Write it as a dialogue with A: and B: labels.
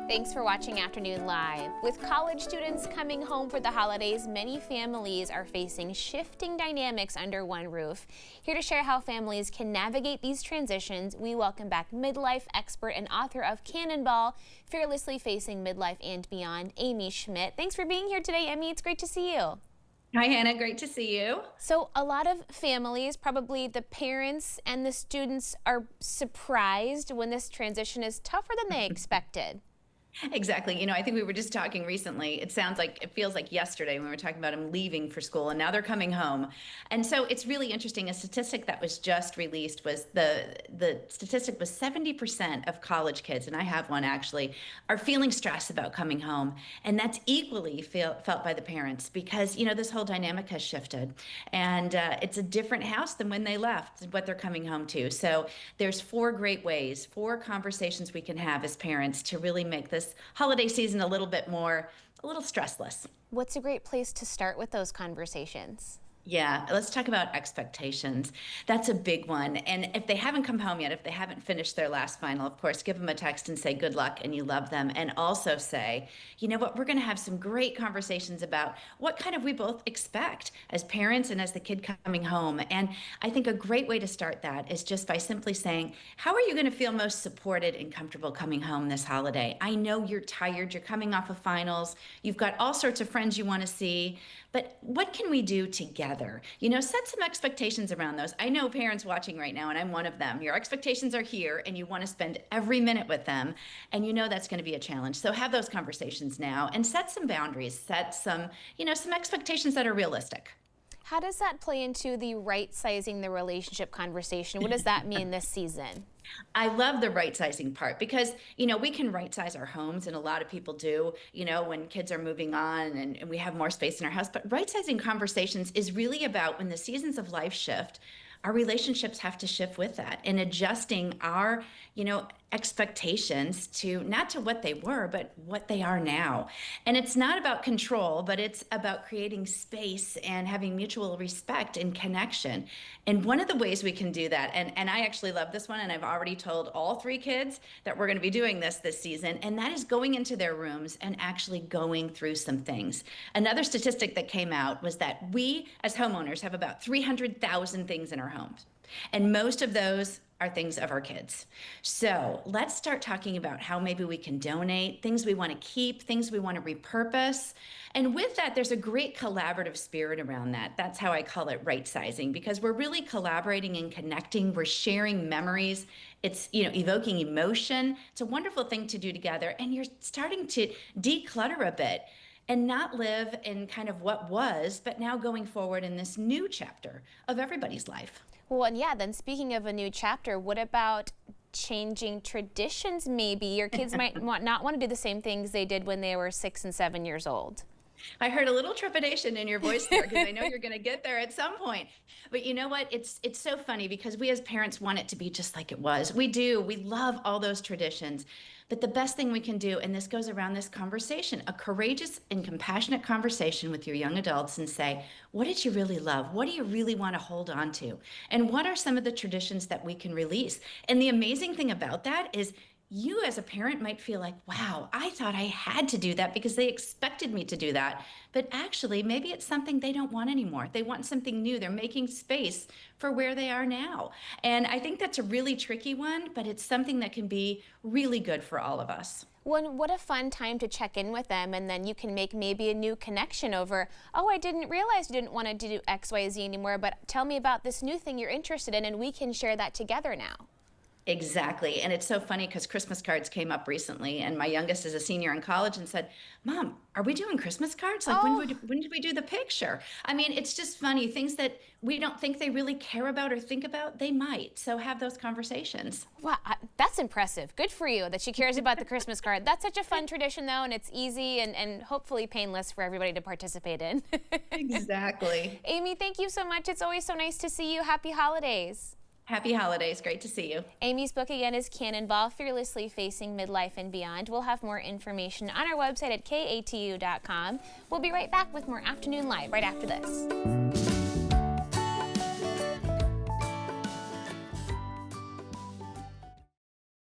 A: Thanks for watching Afternoon Live. With college students coming home for the holidays, many families are facing shifting dynamics under one roof. Here to share how families can navigate these transitions, we welcome back midlife expert and author of Cannonball, Fearlessly Facing Midlife and Beyond, Amy Schmidt. Thanks for being here today, Amy. It's great to see you.
B: Hi, Hannah. Great to see you.
A: So a lot of families, probably the parents and the students, are surprised when this transition is tougher than they expected.
B: Exactly. I think we were just talking recently. It feels like yesterday when we were talking about them leaving for school and now they're coming home. And so it's really interesting. A statistic that was just released was the statistic was 70% of college kids, and I have one actually, are feeling stressed about coming home. And that's equally felt by the parents because, this whole dynamic has shifted and it's a different house than when they left, what they're coming home to. So there's four great ways, four conversations we can have as parents to really make this holiday season a little stressless.
A: What's a great place to start with those conversations?
B: Yeah, let's talk about expectations. That's a big one. And if they haven't come home yet, if they haven't finished their last final, of course, give them a text and say good luck and you love them. And also say, you know what, we're going to have some great conversations about what kind of we both expect as parents and as the kid coming home. And I think a great way to start that is just by simply saying, how are you going to feel most supported and comfortable coming home this holiday? I know you're tired, you're coming off of finals, you've got all sorts of friends you want to see, but what can we do together? Set some expectations around those. I know parents watching right now, and I'm one of them. Your expectations are here, and you want to spend every minute with them, and that's going to be a challenge. So have those conversations now, and set some boundaries. Set some expectations that are realistic.
A: How does that play into the right-sizing the relationship conversation? What does that mean this season?
B: I love the right sizing part because, we can right size our homes, and a lot of people do, when kids are moving on and we have more space in our house. But right sizing conversations is really about when the seasons of life shift, our relationships have to shift with that, and adjusting our, expectations to not to what they were, but what they are now. And it's not about control, but it's about creating space and having mutual respect and connection. And one of the ways we can do that, and I actually love this one, and I've already told all three kids that we're going to be doing this season, and that is going into their rooms and actually going through some things. Another statistic that came out was that we as homeowners have about 300,000 things in our homes. And most of those are things of our kids. So let's start talking about how maybe we can donate, things we want to keep, things we want to repurpose. And with that, there's a great collaborative spirit around that. That's how I call it right sizing, because we're really collaborating and connecting. We're sharing memories. It's, evoking emotion. It's a wonderful thing to do together. And you're starting to declutter a bit and not live in kind of what was, but now going forward in this new chapter of everybody's life.
A: Well, and then speaking of a new chapter, what about changing traditions maybe? Your kids might not want to do the same things they did when they were 6 and 7 years old.
B: I heard a little trepidation in your voice there because I know you're going to get there at some point. But you know what? It's so funny because we as parents want it to be just like it was. We do. We love all those traditions. But the best thing we can do, and this goes around this conversation, a courageous and compassionate conversation with your young adults and say, what did you really love? What do you really want to hold on to? And what are some of the traditions that we can release? And the amazing thing about that is you as a parent might feel like, wow, I thought I had to do that because they expected me to do that. But actually, maybe it's something they don't want anymore. They want something new. They're making space for where they are now. And I think that's a really tricky one, but it's something that can be really good for all of us.
A: Well, what a fun time to check in with them, and then you can make maybe a new connection over, oh, I didn't realize you didn't want to do X, Y, Z anymore, but tell me about this new thing you're interested in, and we can share that together now.
B: Exactly. And it's so funny because Christmas cards came up recently, and my youngest is a senior in college and said, Mom, are we doing Christmas cards? Like, when did we do the picture? I mean, it's just funny. Things that we don't think they really care about or think about, they might. So have those conversations.
A: Wow, that's impressive. Good for you that she cares about the Christmas card. That's such a fun tradition, though, and it's easy and hopefully painless for everybody to participate in.
B: Exactly.
A: Amy, thank you so much. It's always so nice to see you. Happy holidays.
B: Happy holidays. Great to see you.
A: Amy's book again is Cannonball, Fearlessly Facing Midlife and Beyond. We'll have more information on our website at katu.com. We'll be right back with more Afternoon Live right after this.